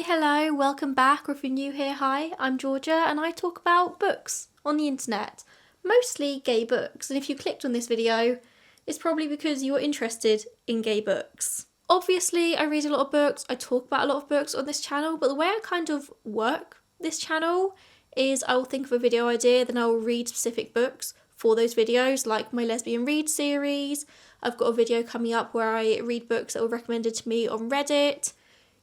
Hello, welcome back, or if you're new here, hi, I'm Georgia and I talk about books on the internet, mostly gay books, and if you clicked on this video, it's probably because you're interested in gay books. Obviously, I read a lot of books, I talk about a lot of books on this channel, but the way I kind of work this channel is I will think of a video idea, then I will read specific books for those videos, like my Lesbian read series. I've got a video coming up where I read books that were recommended to me on Reddit.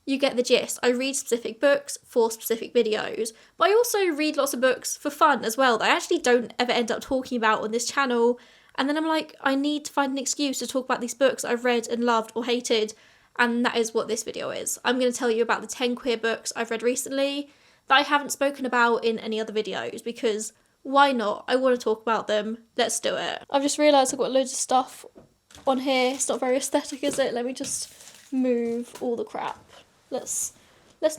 You get the gist. I read specific books for specific videos, but I also read lots of books for fun as well that I actually don't ever end up talking about on this channel, and then I'm like, I need to find an excuse to talk about these books I've read and loved or hated, and that is what this video is. I'm going to tell you about the 10 queer books I've read recently that I haven't spoken about in any other videos, because why not? I want to talk about them. Let's do it. I've just realised I've got loads of stuff on here. It's not very aesthetic, is it? Let me just move all the crap. Let's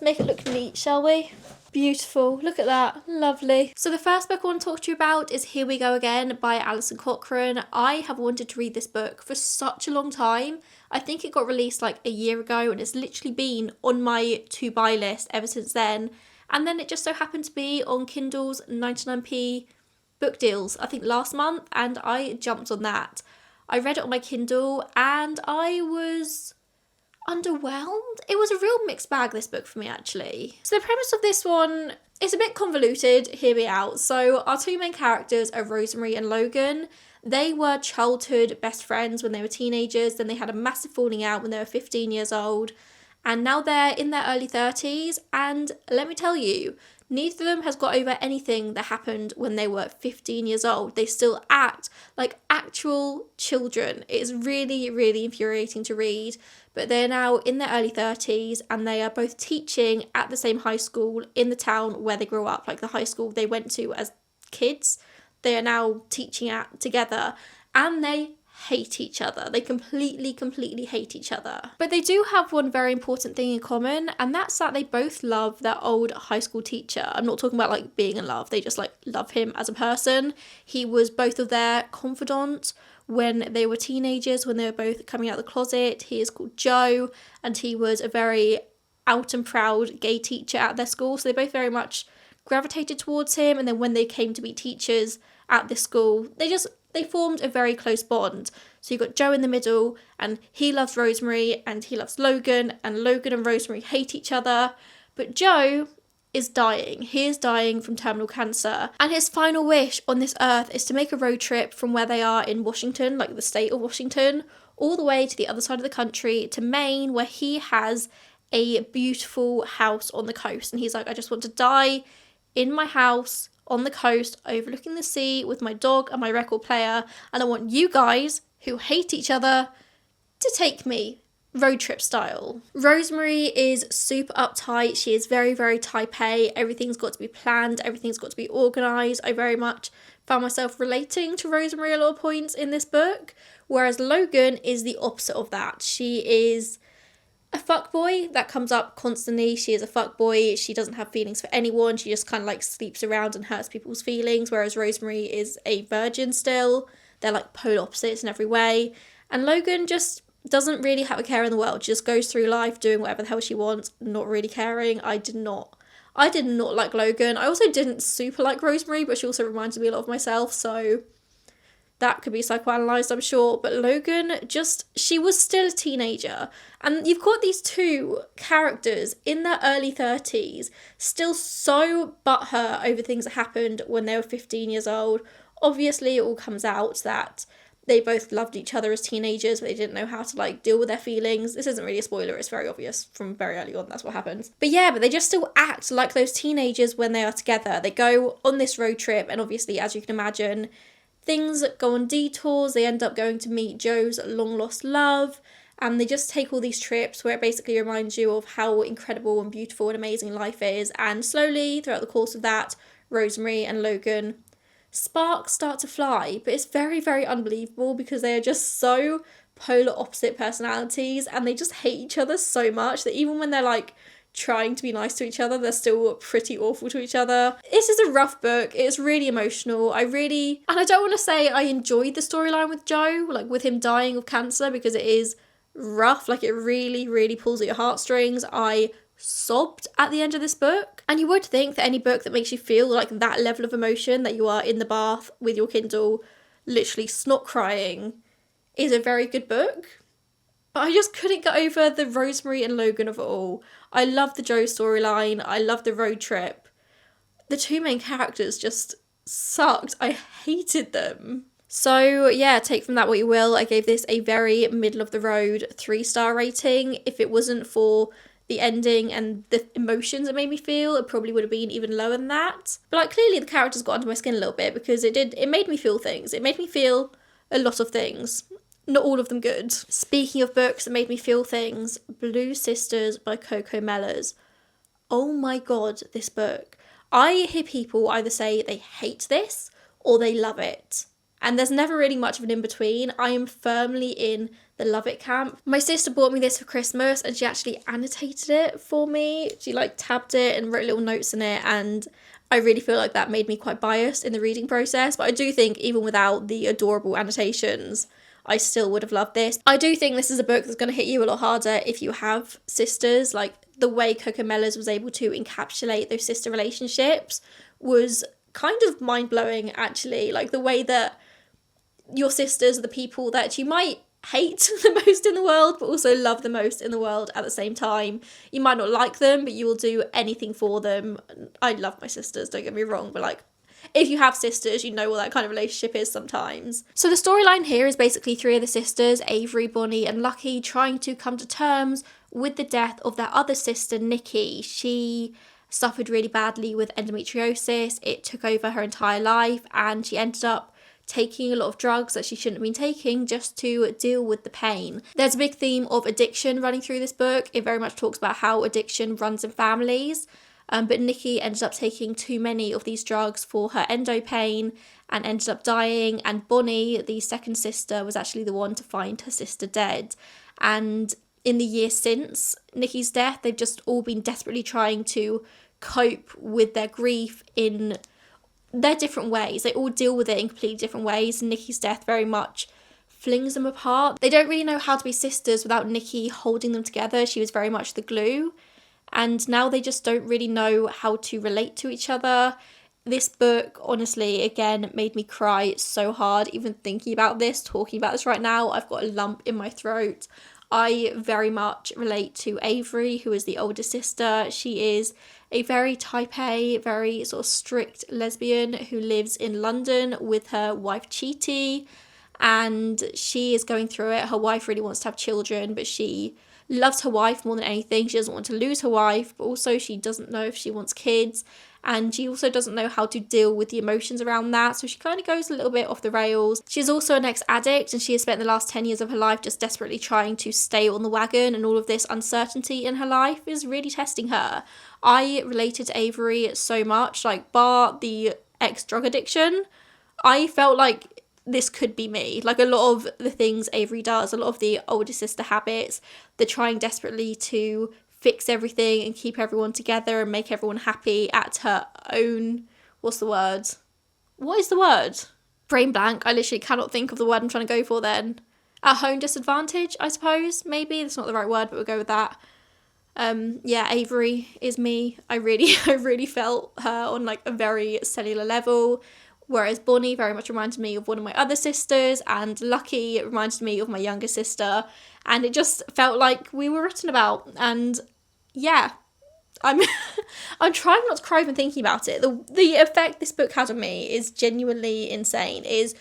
make it look neat, shall we? Beautiful. Look at that. Lovely. So the first book I want to talk to you about is Here We Go Again by Alison Cochrane. I have wanted to read this book for such a long time. I think it got released like a year ago and it's literally been on my to buy list ever since then. And then it just so happened to be on Kindle's 99p book deals, I think last month, and I jumped on that. I read it on my Kindle and I was underwhelmed. It was a real mixed bag, this book, for me, actually. So the premise of this one is a bit convoluted. Hear me out. So our two main characters are Rosemary and Logan. They were childhood best friends when they were teenagers, then they had a massive falling out when they were 15 years old, and now they're in their early 30s, and let me tell you, neither of them has got over anything that happened when they were 15 years old. They still act like actual children. It is really, really infuriating to read. But they're now in their early 30s and they are both teaching at the same high school in the town where they grew up, like the high school they went to as kids. They are now teaching at together and they hate each other. They completely hate each other. But they do have one very important thing in common, and that's that they both love their old high school teacher. I'm not talking about like being in love, they just like love him as a person. He was both of their confidant when they were teenagers, when they were both coming out of the closet. He is called Joe, and he was a very out and proud gay teacher at their school, so they both very much gravitated towards him. And then when they came to be teachers at this school, they formed a very close bond. So you've got Joe in the middle, and he loves Rosemary, and he loves Logan, and Logan and Rosemary hate each other. But Joe is dying. He is dying from terminal cancer, and his final wish on this earth is to make a road trip from where they are in Washington, like the state of Washington, all the way to the other side of the country, to Maine, where he has a beautiful house on the coast. And he's like, I just want to die in my house on the coast, overlooking the sea with my dog and my record player, and I want you guys, who hate each other, to take me road trip style. Rosemary is super uptight. She is very, very type A. Everything's got to be planned. Everything's got to be organised. I very much found myself relating to Rosemary at a lot of points in this book, whereas Logan is the opposite of that. She is a fuckboy. That comes up constantly. She is a fuckboy. She doesn't have feelings for anyone. She just kind of like sleeps around and hurts people's feelings, whereas Rosemary is a virgin still. They're like polar opposites in every way. And Logan just doesn't really have a care in the world. She just goes through life doing whatever the hell she wants, not really caring. I did not like Logan. I also didn't super like Rosemary, but she also reminded me a lot of myself, so that could be psychoanalyzed, I'm sure. But Logan, she was still a teenager. And you've got these two characters in their early 30s, still so butthurt over things that happened when they were 15 years old. Obviously, it all comes out that they both loved each other as teenagers, but they didn't know how to like deal with their feelings. This isn't really a spoiler, it's very obvious from very early on, that's what happens. But yeah, but they just still act like those teenagers when they are together. They go on this road trip, and obviously, as you can imagine, things go on detours. They end up going to meet Joe's long lost love, and they just take all these trips where it basically reminds you of how incredible and beautiful and amazing life is. And slowly, throughout the course of that, Rosemary and Logan, sparks start to fly, but it's very, very unbelievable because they are just so polar opposite personalities, and they just hate each other so much that even when they're like trying to be nice to each other, they're still pretty awful to each other. This is a rough book. It's really emotional. And I don't want to say I enjoyed the storyline with Joe, like with him dying of cancer, because it is rough. Like, it really, really pulls at your heartstrings. I sobbed at the end of this book. And you would think that any book that makes you feel like that level of emotion, that you are in the bath with your Kindle literally snot crying, is a very good book. But I just couldn't get over the Rosemary and Logan of it all. I love the Joe storyline. I love the road trip. The two main characters just sucked. I hated them. So yeah, take from that what you will. I gave this a very middle of the road 3-star rating. If it wasn't for the ending and the emotions it made me feel, it probably would have been even lower than that. But like, clearly the characters got under my skin a little bit, because it made me feel things. It made me feel a lot of things. Not all of them good. Speaking of books that made me feel things, Blue Sisters by Coco Mellors. Oh my god, this book. I hear people either say they hate this or they love it. And there's never really much of an in-between. I am firmly in the love it camp. My sister bought me this for Christmas and she actually annotated it for me. She like tabbed it and wrote little notes in it, and I really feel like that made me quite biased in the reading process. But I do think even without the adorable annotations, I still would have loved this. I do think this is a book that's going to hit you a lot harder if you have sisters. Like, the way Coco Mellors was able to encapsulate those sister relationships was kind of mind-blowing, actually. Like, the way that your sisters are the people that you might hate the most in the world, but also love the most in the world at the same time. You might not like them, but you will do anything for them. I love my sisters, don't get me wrong, but like, if you have sisters, you know what that kind of relationship is sometimes. So the storyline here is basically 3 of the sisters, Avery, Bonnie and Lucky, trying to come to terms with the death of their other sister, Nikki. She suffered really badly with endometriosis. It took over her entire life, and she ended up taking a lot of drugs that she shouldn't have been taking just to deal with the pain. There's a big theme of addiction running through this book. It very much talks about how addiction runs in families. But Nikki ended up taking too many of these drugs for her endo pain and ended up dying. And Bonnie, the second sister, was actually the one to find her sister dead. And in the year since Nikki's death, they've just all been desperately trying to cope with their grief in their different ways. They all deal with it in completely different ways. Nikki's death very much flings them apart. They don't really know how to be sisters without Nikki holding them together. She was very much the glue. And now they just don't really know how to relate to each other. This book, honestly, again, made me cry so hard. Even thinking about this, talking about this right now, I've got a lump in my throat. I very much relate to Avery, who is the older sister. She is a very type A, very sort of strict lesbian who lives in London with her wife Cheaty. And she is going through it. Her wife really wants to have children, but she loves her wife more than anything. She doesn't want to lose her wife, but also she doesn't know if she wants kids, and she also doesn't know how to deal with the emotions around that, so she kind of goes a little bit off the rails. She's also an ex-addict, and she has spent the last 10 years of her life just desperately trying to stay on the wagon, and all of this uncertainty in her life is really testing her. I related to Avery so much, like, bar the ex-drug addiction, I felt like this could be me. Like, a lot of the things Avery does, a lot of the older sister habits, the trying desperately to fix everything and keep everyone together and make everyone happy at her own, what's the word? What is the word? Brain blank. I literally cannot think of the word I'm trying to go for then. At her own disadvantage, I suppose, maybe. That's not the right word, but we'll go with that. Yeah, Avery is me. I really felt her on like a very cellular level. Whereas Bonnie very much reminded me of one of my other sisters, and Lucky reminded me of my younger sister, and it just felt like we were written about. And yeah, I'm trying not to cry even thinking about it. The effect this book had on me is genuinely insane. It is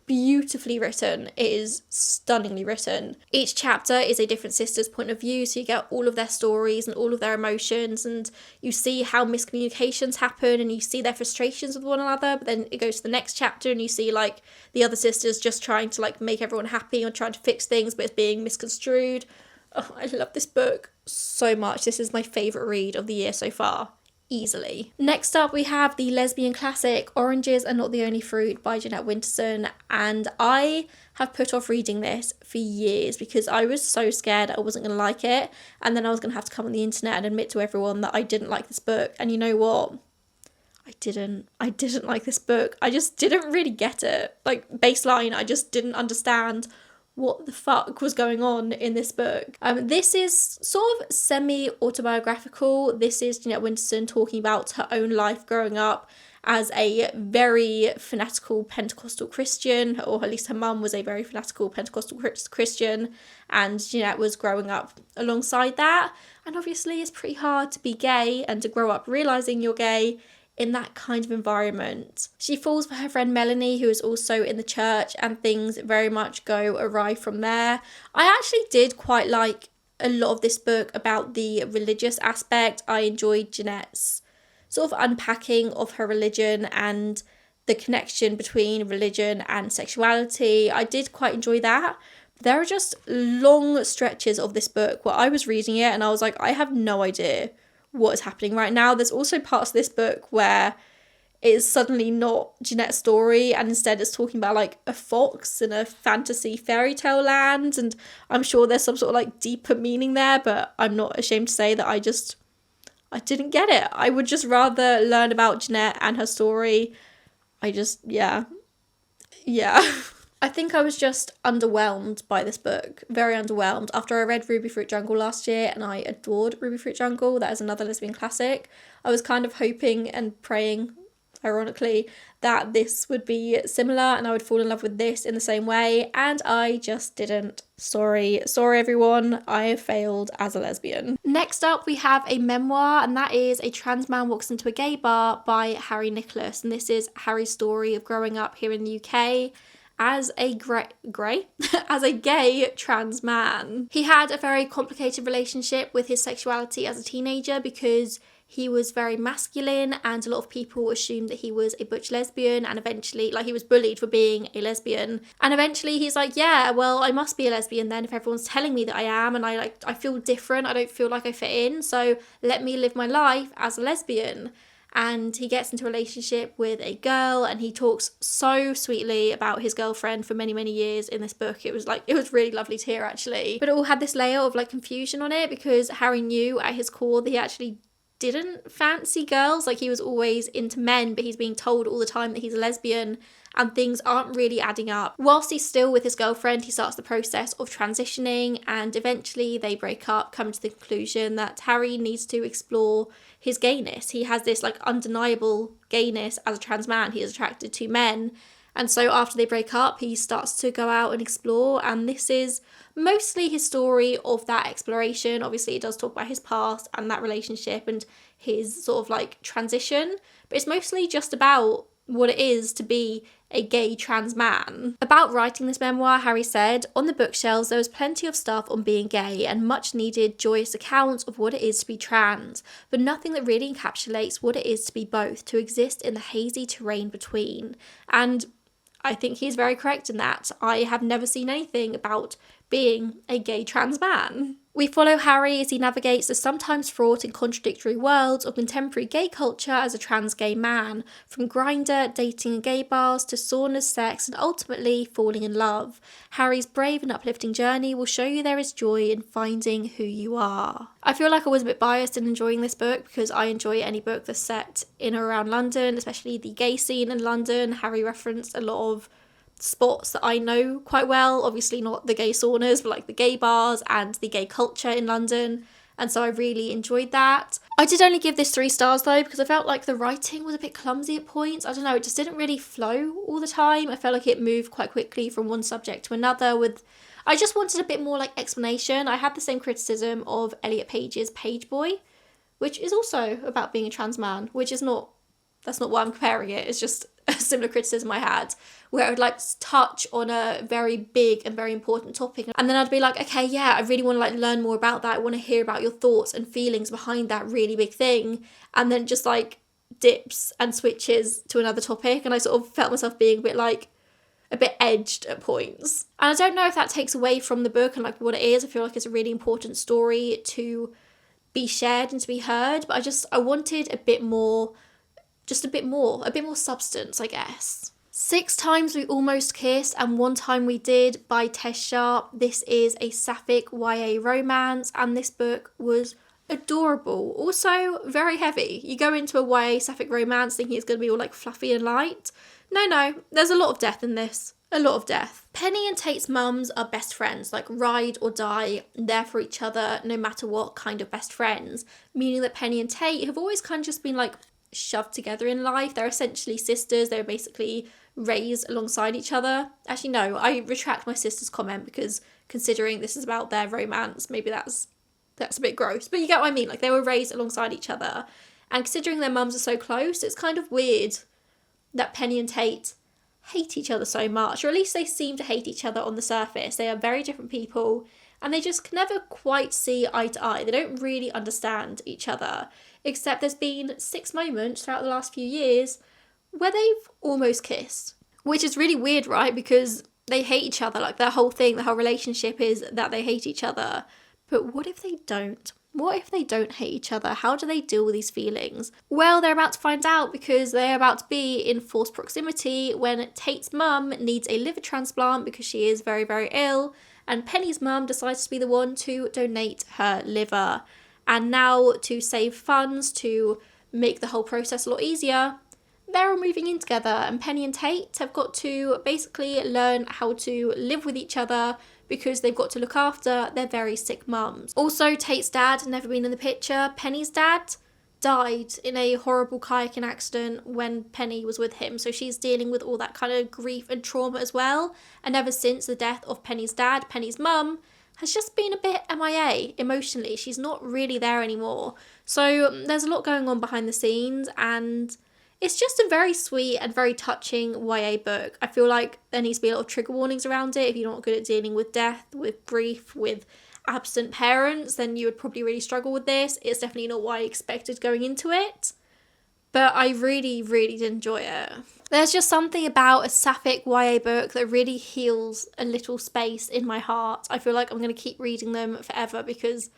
beautifully written. It is stunningly written. Each chapter is a different sister's point of view, so you get all of their stories and all of their emotions, and you see how miscommunications happen, and you see their frustrations with one another. But then it goes to the next chapter and you see like the other sisters just trying to like make everyone happy or trying to fix things, but it's being misconstrued. Oh, I love this book so much. This is my favourite read of the year so far. Easily. Next up we have the lesbian classic Oranges Are Not the Only Fruit by Jeanette Winterson, and I have put off reading this for years because I was so scared I wasn't going to like it, and then I was going to have to come on the internet and admit to everyone that I didn't like this book. And you know what? I didn't like this book. I just didn't really get it. Like, baseline, I just didn't understand what the fuck was going on in this book. This is sort of semi-autobiographical. This is Jeanette Winterson talking about her own life growing up as a very fanatical Pentecostal Christian, or at least her mum was a very fanatical Pentecostal Christian, and Jeanette was growing up alongside that. And obviously it's pretty hard to be gay and to grow up realising you're gay in that kind of environment. She falls for her friend Melanie, who is also in the church, and things very much go awry from there. I actually did quite like a lot of this book about the religious aspect. I enjoyed Jeanette's sort of unpacking of her religion and the connection between religion and sexuality. I did quite enjoy that. There are just long stretches of this book where I was reading it and I was like, I have no idea what is happening right now. There's also parts of this book where it is suddenly not Jeanette's story, and instead it's talking about like a fox in a fantasy fairy tale land, and I'm sure there's some sort of like deeper meaning there, but I'm not ashamed to say that I didn't get it. I would just rather learn about Jeanette and her story. Yeah. I think I was just underwhelmed by this book, very underwhelmed. After I read Ruby Fruit Jungle last year, and I adored Ruby Fruit Jungle, that is another lesbian classic, I was kind of hoping and praying, ironically, that this would be similar and I would fall in love with this in the same way, and I just didn't. Sorry everyone, I failed as a lesbian. Next up we have a memoir, and that is A Trans Man Walks into a Gay Bar by Harry Nicholas, and this is Harry's story of growing up here in the UK as a as a gay trans man. He had a very complicated relationship with his sexuality as a teenager because he was very masculine, and a lot of people assumed that he was a butch lesbian, and eventually, like, he was bullied for being a lesbian. And eventually he's like, yeah, well, I must be a lesbian then if everyone's telling me that I am, and I feel different, I don't feel like I fit in, so let me live my life as a lesbian. And he gets into a relationship with a girl, and he talks so sweetly about his girlfriend for many, many years in this book. It was really lovely to hear, actually. But it all had this layer of like confusion on it, because Harry knew at his core that he actually didn't fancy girls. Like, he was always into men, but he's being told all the time that he's a lesbian, and things aren't really adding up. Whilst he's still with his girlfriend, he starts the process of transitioning, and eventually they break up, come to the conclusion that Harry needs to explore his gayness. He has this like undeniable gayness as a trans man. He is attracted to men. And so after they break up, he starts to go out and explore, and this is mostly his story of that exploration. Obviously, it does talk about his past and that relationship and his sort of like transition, but it's mostly just about what it is to be a gay trans man. About writing this memoir, Harry said, on the bookshelves there was plenty of stuff on being gay and much needed joyous accounts of what it is to be trans, but nothing that really encapsulates what it is to be both, to exist in the hazy terrain between. And I think he's very correct in that. I have never seen anything about being a gay trans man. We follow Harry as he navigates the sometimes fraught and contradictory worlds of contemporary gay culture as a trans gay man, from Grindr, dating in gay bars, to saunas, sex, and ultimately falling in love. Harry's brave and uplifting journey will show you there is joy in finding who you are. I feel like I was a bit biased in enjoying this book because I enjoy any book that's set in or around London, especially the gay scene in London. Harry referenced a lot of spots that I know quite well, obviously not the gay saunas, but like the gay bars and the gay culture in London, and so I really enjoyed that. I did only give this 3 stars though, because I felt like the writing was a bit clumsy at points. I don't know, it just didn't really flow all the time. I felt like it moved quite quickly from one subject to another. I just wanted a bit more like explanation. I had the same criticism of Elliot Page's Page Boy, which is also about being a trans man, that's not why I'm comparing it, it's just a similar criticism I had, where I would like touch on a very big and very important topic, and then I'd be like, okay, yeah, I really want to like learn more about that, I want to hear about your thoughts and feelings behind that really big thing, and then just like dips and switches to another topic, and I sort of felt myself being a bit edged at points. And I don't know if that takes away from the book and like what it is. I feel like it's a really important story to be shared and to be heard, but I wanted a bit more substance, I guess. 6 Times We Almost Kissed and One Time We Did by Tess Sharp. This is a sapphic YA romance, and this book was adorable. Also very heavy. You go into a YA sapphic romance thinking it's going to be all like fluffy and light. No, there's a lot of death in this. A lot of death. Penny and Tate's mums are best friends, like ride or die, there for each other no matter what, kind of best friends. Meaning that Penny and Tate have always kind of just been like shoved together in life. They're essentially sisters. They're basically raised alongside each other. Actually, no, I retract my sister's comment, because considering this is about their romance, maybe that's a bit gross. But you get what I mean. Like, they were raised alongside each other. And considering their mums are so close, it's kind of weird that Penny and Tate hate each other so much, or at least they seem to hate each other on the surface. They are very different people, and they just can never quite see eye to eye. They don't really understand each other, except there's been 6 moments throughout the last few years where they've almost kissed, which is really weird, right? Because they hate each other. Like, their whole thing, the whole relationship is that they hate each other. But what if they don't? What if they don't hate each other? How do they deal with these feelings? Well, they're about to find out, because they're about to be in forced proximity when Tate's mum needs a liver transplant because she is very, very ill, and Penny's mum decides to be the one to donate her liver. And now, to save funds, to make the whole process a lot easier, they're all moving in together, and Penny and Tate have got to basically learn how to live with each other, because they've got to look after their very sick mums. Also, Tate's dad had never been in the picture. Penny's dad died in a horrible kayaking accident when Penny was with him, so she's dealing with all that kind of grief and trauma as well. And ever since the death of Penny's dad, Penny's mum has just been a bit MIA emotionally. She's not really there anymore. So there's a lot going on behind the scenes, and it's just a very sweet and very touching YA book. I feel like there needs to be a lot of trigger warnings around it. If you're not good at dealing with death, with grief, with absent parents, then you would probably really struggle with this. It's definitely not what I expected going into it, but I really, really did enjoy it. There's just something about a sapphic YA book that really heals a little space in my heart. I feel like I'm going to keep reading them forever, because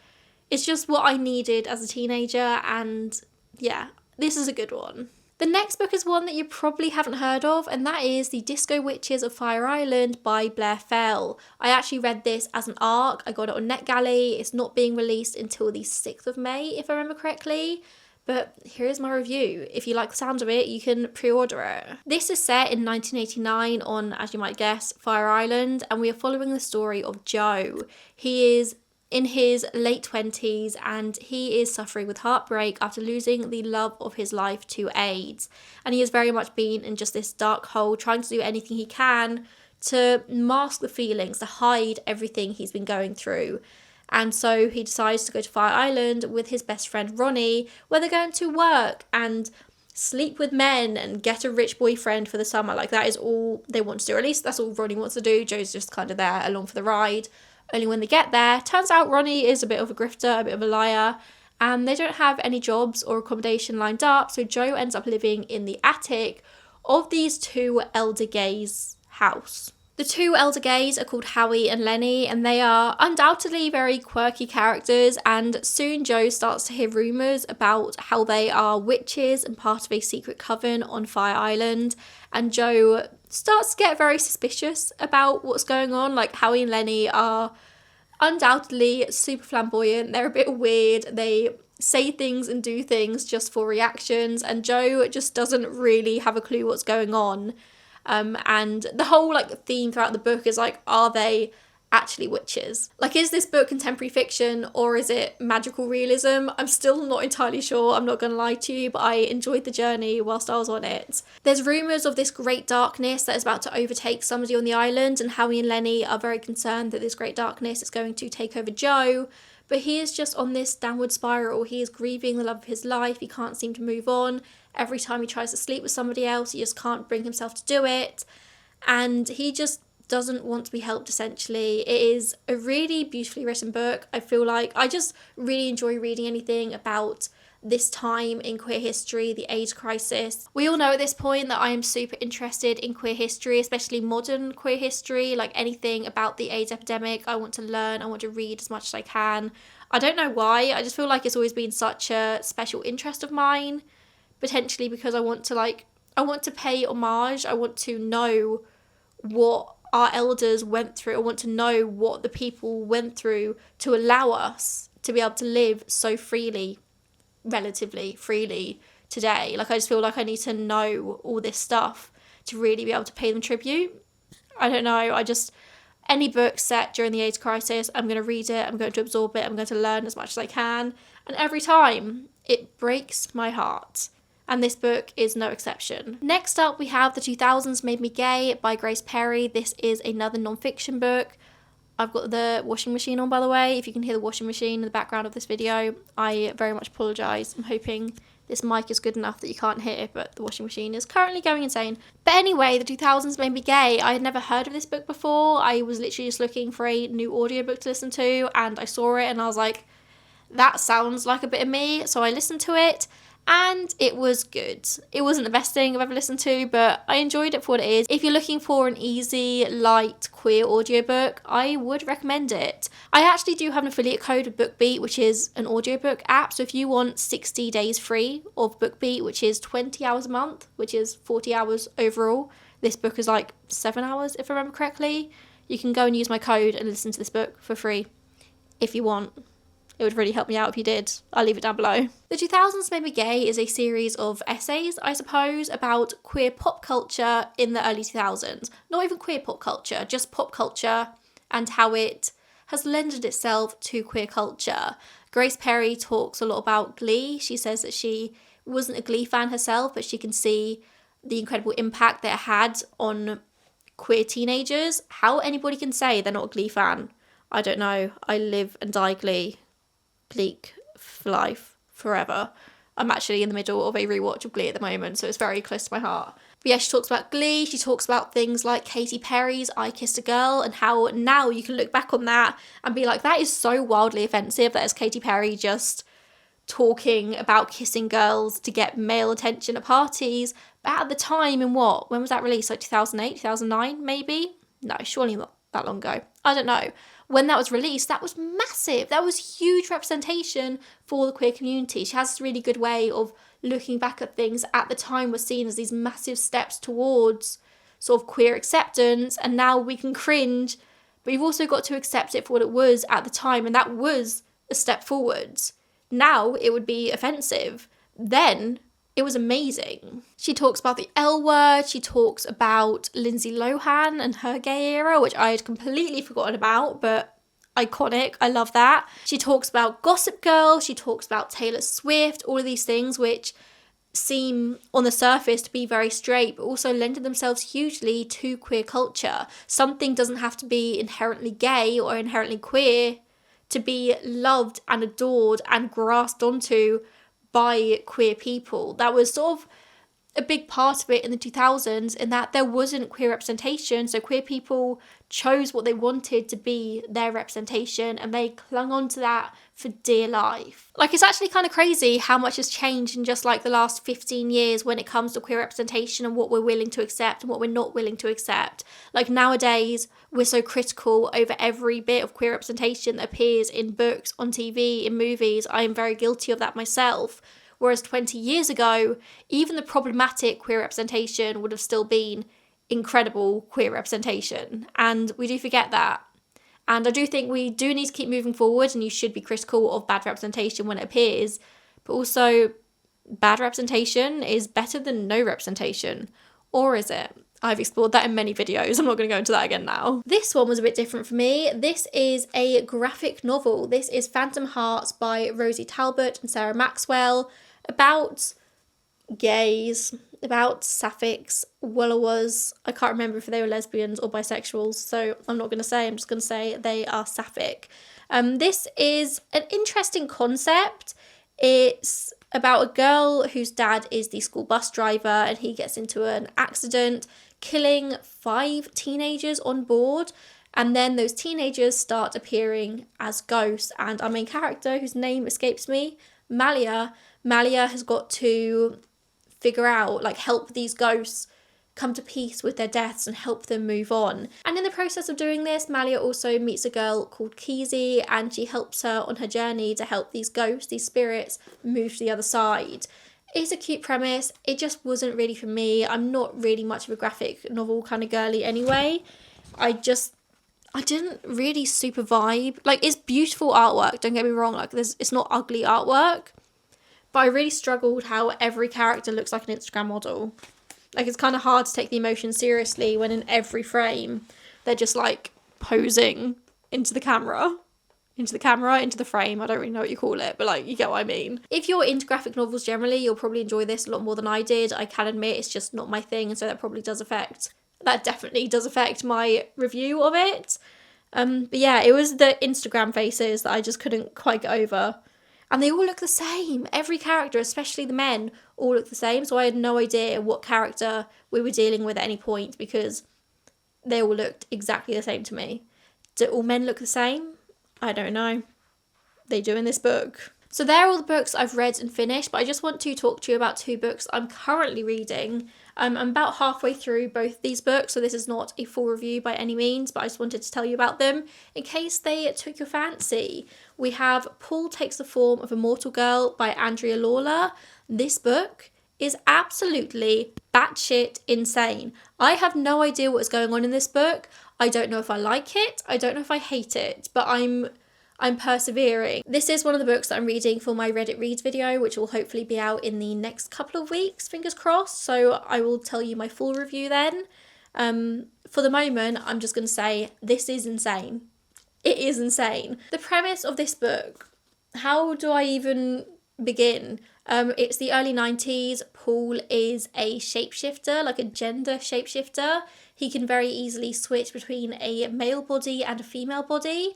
it's just what I needed as a teenager, and yeah, this is a good one. The next book is one that you probably haven't heard of, and that is The Disco Witches of Fire Island by Blair Fell. I actually read this as an ARC. I got it on NetGalley. It's not being released until the 6th of May, if I remember correctly. But here is my review. If you like the sound of it, you can pre-order it. This is set in 1989 on, as you might guess, Fire Island, and we are following the story of Joe. He is in his late 20s, and he is suffering with heartbreak after losing the love of his life to AIDS. And he has very much been in just this dark hole, trying to do anything he can to mask the feelings, to hide everything he's been going through. And so he decides to go to Fire Island with his best friend Ronnie, where they're going to work and sleep with men and get a rich boyfriend for the summer. Like, that is all they want to do, or at least that's all Ronnie wants to do. Joe's just kind of there along for the ride. Only when they get there, turns out Ronnie is a bit of a grifter, a bit of a liar, and they don't have any jobs or accommodation lined up, so Joe ends up living in the attic of these 2 elder gays' house. The 2 elder gays are called Howie and Lenny, and they are undoubtedly very quirky characters, and soon Joe starts to hear rumours about how they are witches and part of a secret coven on Fire Island, and Joe starts to get very suspicious about what's going on. Like, Howie and Lenny are undoubtedly super flamboyant, they're a bit weird, they say things and do things just for reactions, and Joe just doesn't really have a clue what's going on. And the whole theme throughout the book is are they actually witches? Is this book contemporary fiction or is it magical realism? I'm still not entirely sure, I'm not gonna lie to you, but I enjoyed the journey whilst I was on it. There's rumours of this great darkness that is about to overtake somebody on the island, and Howie and Lenny are very concerned that this great darkness is going to take over Joe, but he is just on this downward spiral. He is grieving the love of his life, he can't seem to move on. Every time he tries to sleep with somebody else, he just can't bring himself to do it, and he just doesn't want to be helped, essentially. It is a really beautifully written book. I feel like I just really enjoy reading anything about this time in queer history, the AIDS crisis. We all know at this point that I am super interested in queer history, especially modern queer history, anything about the AIDS epidemic. I want to learn, I want to read as much as I can. I don't know why, I just feel like it's always been such a special interest of mine, potentially because I want to pay homage, I want to know what our elders went through. I want to know what the people went through to allow us to be able to live so freely, relatively freely today. I just feel like I need to know all this stuff to really be able to pay them tribute. I don't know, any book set during the AIDS crisis, I'm going to read it, I'm going to absorb it, I'm going to learn as much as I can. And every time, it breaks my heart. And this book is no exception. Next up, we have The 2000s Made Me Gay by Grace Perry. This is another non-fiction book. I've got the washing machine on, by the way. If you can hear the washing machine in the background of this video, I very much apologise. I'm hoping this mic is good enough that you can't hear, but the washing machine is currently going insane. But anyway, The 2000s Made Me Gay. I had never heard of this book before. I was literally just looking for a new audiobook to listen to, and I saw it and I was like, that sounds like a bit of me. So I listened to it. And it was good. It wasn't the best thing I've ever listened to, but I enjoyed it for what it is. If you're looking for an easy, light, queer audiobook, I would recommend it. I actually do have an affiliate code with BookBeat, which is an audiobook app. So if you want 60 days free of BookBeat, which is 20 hours a month, which is 40 hours overall, this book is like 7 hours, if I remember correctly, you can go and use my code and listen to this book for free if you want. It would really help me out if you did. I'll leave it down below. The 2000s Made Me Gay is a series of essays, I suppose, about queer pop culture in the early 2000s. Not even queer pop culture, just pop culture and how it has lended itself to queer culture. Grace Perry talks a lot about Glee. She says that she wasn't a Glee fan herself, but she can see the incredible impact that it had on queer teenagers. How anybody can say they're not a Glee fan, I don't know. I live and die Glee. Bleak for life, forever. I'm actually in the middle of a rewatch of Glee at the moment, so it's very close to my heart. But yeah, she talks about Glee, she talks about things like Katy Perry's I Kissed a Girl, and how now you can look back on that and be like, that is so wildly offensive. That is Katy Perry just talking about kissing girls to get male attention at parties. But at the time, when was that released? Like 2008, 2009 maybe? No, surely not that long ago. I don't know. When that was released, that was massive. That was huge representation for the queer community. She has this really good way of looking back at things at the time were seen as these massive steps towards sort of queer acceptance, and now we can cringe, but you've also got to accept it for what it was at the time, and that was a step forwards. Now it would be offensive. Then it was amazing. She talks about the L word, she talks about Lindsay Lohan and her gay era, which I had completely forgotten about, but iconic, I love that. She talks about Gossip Girl, she talks about Taylor Swift, all of these things which seem on the surface to be very straight, but also lend themselves hugely to queer culture. Something doesn't have to be inherently gay or inherently queer to be loved and adored and grasped onto by queer people. That was sort of a big part of it in the 2000s, in that there wasn't queer representation, so queer people chose what they wanted to be their representation, and they clung on to that for dear life. Like, it's actually kind of crazy how much has changed in just like the last 15 years when it comes to queer representation and what we're willing to accept and what we're not willing to accept. Like, nowadays we're so critical over every bit of queer representation that appears in books, on TV, in movies. I am very guilty of that myself. Whereas 20 years ago, even the problematic queer representation would have still been incredible queer representation. And we do forget that. And I do think we do need to keep moving forward, and you should be critical of bad representation when it appears. But also, bad representation is better than no representation. Or is it? I've explored that in many videos. I'm not going to go into that again now. This one was a bit different for me. This is a graphic novel. This is Phantom Hearts by Rosie Talbot and Sarah Maxwell, about gays, about sapphics, Wallowas. I can't remember if they were lesbians or bisexuals, so I'm not going to say. I'm just going to say they are sapphic. This is an interesting concept. It's about a girl whose dad is the school bus driver, and he gets into an accident, killing 5 teenagers on board. And then those teenagers start appearing as ghosts. And our main character, whose name escapes me, Malia has got to figure out, like, help these ghosts come to peace with their deaths and help them move on. And in the process of doing this, Malia also meets a girl called Keezy, and she helps her on her journey to help these ghosts, these spirits, move to the other side. It's a cute premise. It just wasn't really for me. I'm not really much of a graphic novel kind of girly anyway. I didn't really super vibe. Like, it's beautiful artwork, don't get me wrong. Like, it's not ugly artwork. But I really struggled how every character looks like an Instagram model. Like, it's kind of hard to take the emotion seriously when in every frame they're just like posing into the camera. Into the frame. I don't really know what you call it, but like, you get what I mean. If you're into graphic novels generally, you'll probably enjoy this a lot more than I did. I can admit it's just not my thing, and so that definitely does affect my review of it. But yeah, it was the Instagram faces that I just couldn't quite get over. And they all look the same. Every character, especially the men, all look the same. So I had no idea what character we were dealing with at any point, because they all looked exactly the same to me. Do all men look the same? I don't know. They do in this book. So there are all the books I've read and finished, but I just want to talk to you about 2 books I'm currently reading. I'm about halfway through both these books, so this is not a full review by any means, but I just wanted to tell you about them in case they took your fancy. We have Paul Takes the Form of a Mortal Girl by Andrea Lawler. This book is absolutely batshit insane. I have no idea what is going on in this book. I don't know if I like it. I don't know if I hate it, but I'm persevering. This is one of the books that I'm reading for my Reddit Reads video, which will hopefully be out in the next couple of weeks, fingers crossed, so I will tell you my full review then. For the moment, I'm just going to say this is insane. It is insane. The premise of this book, how do I even begin? It's the early 90s. Paul is a shapeshifter, like a gender shapeshifter. He can very easily switch between a male body and a female body,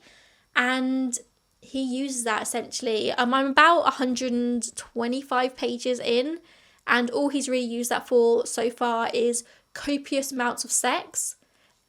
and he uses that essentially. I'm about 125 pages in, and all he's really used that for so far is copious amounts of sex.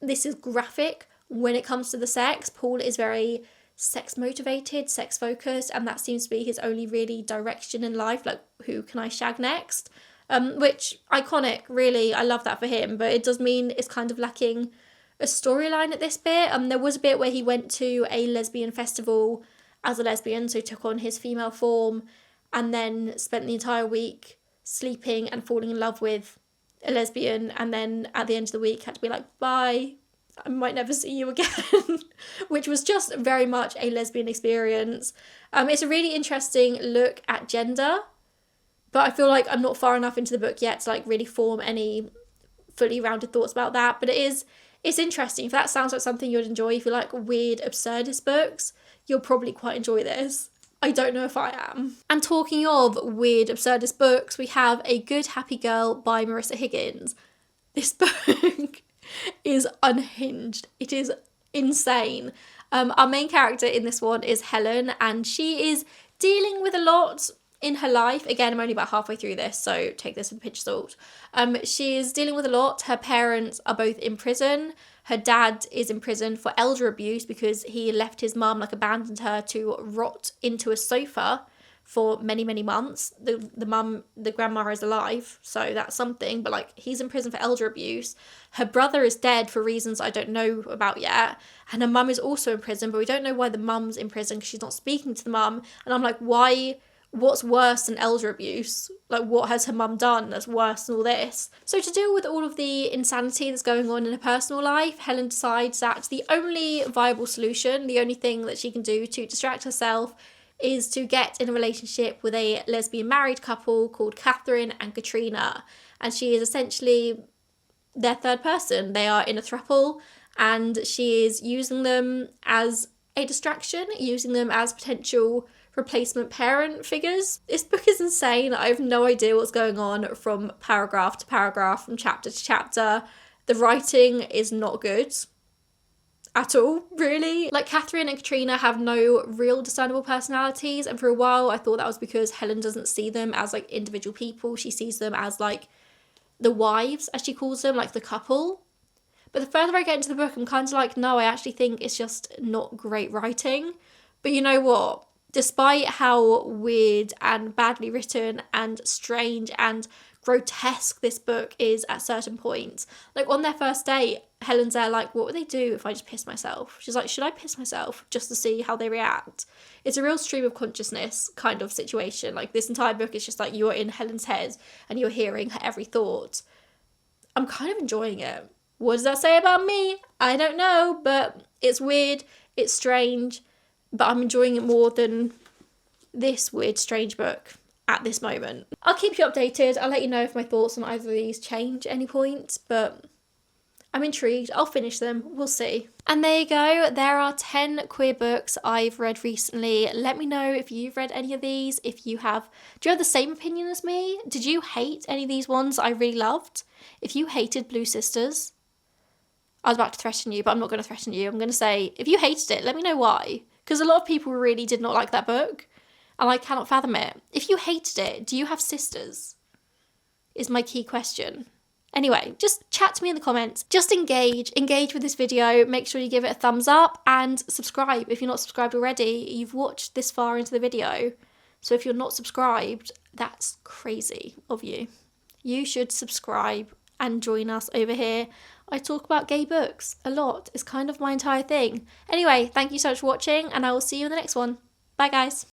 This is graphic. When it comes to the sex, Paul is very sex motivated, sex focused, and that seems to be his only really direction in life, like who can I shag next? Which, iconic, really, I love that for him, but it does mean it's kind of lacking a storyline at this bit. There was a bit where he went to a lesbian festival as a lesbian, so took on his female form, and then spent the entire week sleeping and falling in love with a lesbian, and then at the end of the week had to be like, bye, I might never see you again, which was just very much a lesbian experience. It's a really interesting look at gender, but I feel like I'm not far enough into the book yet to like really form any fully rounded thoughts about that, but it's interesting. If that sounds like something you'd enjoy, if you like weird absurdist books, you'll probably quite enjoy this. I don't know if I am. And talking of weird absurdist books, we have A Good Happy Girl by Marissa Higgins. This book is unhinged. It is insane. Our main character in this one is Helen, and she is dealing with a lot in her life. Again, I'm only about halfway through this, so take this with a pinch of salt. She is dealing with a lot. Her parents are both in prison. Her dad is in prison for elder abuse because he left his mum, like abandoned her to rot into a sofa for many, many months. The grandma is alive, so that's something, but like he's in prison for elder abuse. Her brother is dead for reasons I don't know about yet, and her mum is also in prison, but we don't know why the mum's in prison because she's not speaking to the mum, and I'm like, why? What's worse than elder abuse? Like, what has her mum done that's worse than all this? So to deal with all of the insanity that's going on in her personal life, Helen decides that the only viable solution, the only thing that she can do to distract herself, is to get in a relationship with a lesbian married couple called Catherine and Katrina. And she is essentially their third person. They are in a throuple, and she is using them as a distraction, using them as potential replacement parent figures. This book is insane. I have no idea what's going on from paragraph to paragraph, from chapter to chapter. The writing is not good at all, really. Like, Catherine and Katrina have no real discernible personalities, and for a while I thought that was because Helen doesn't see them as like individual people. She sees them as like the wives, as she calls them, like the couple. But the further I get into the book, I'm kind of like, no, I actually think it's just not great writing. But you know what? Despite how weird and badly written and strange and grotesque this book is at certain points, like on their first date, Helen's there like, what would they do if I just pissed myself? She's like, should I piss myself just to see how they react? It's a real stream of consciousness kind of situation. Like, this entire book is just like you're in Helen's head and you're hearing her every thought. I'm kind of enjoying it. What does that say about me? I don't know, but it's weird, it's strange, but I'm enjoying it more than this weird, strange book. at this moment. I'll keep you updated. I'll let you know if my thoughts on either of these change at any point, but I'm intrigued. I'll finish them. We'll see. And there you go. There are 10 queer books I've read recently. Let me know if you've read any of these. If you have, do you have the same opinion as me? Did you hate any of these ones I really loved? If you hated Blue Sisters, I was about to threaten you, but I'm not going to threaten you. I'm going to say, if you hated it, let me know why. Because a lot of people really did not like that book, and I cannot fathom it. If you hated it, do you have sisters? Is my key question. Anyway, just chat to me in the comments. Just engage with this video. Make sure you give it a thumbs up and subscribe if you're not subscribed already. You've watched this far into the video. So if you're not subscribed, that's crazy of you. You should subscribe and join us over here. I talk about gay books a lot. It's kind of my entire thing. Anyway, thank you so much for watching, and I will see you in the next one. Bye, guys.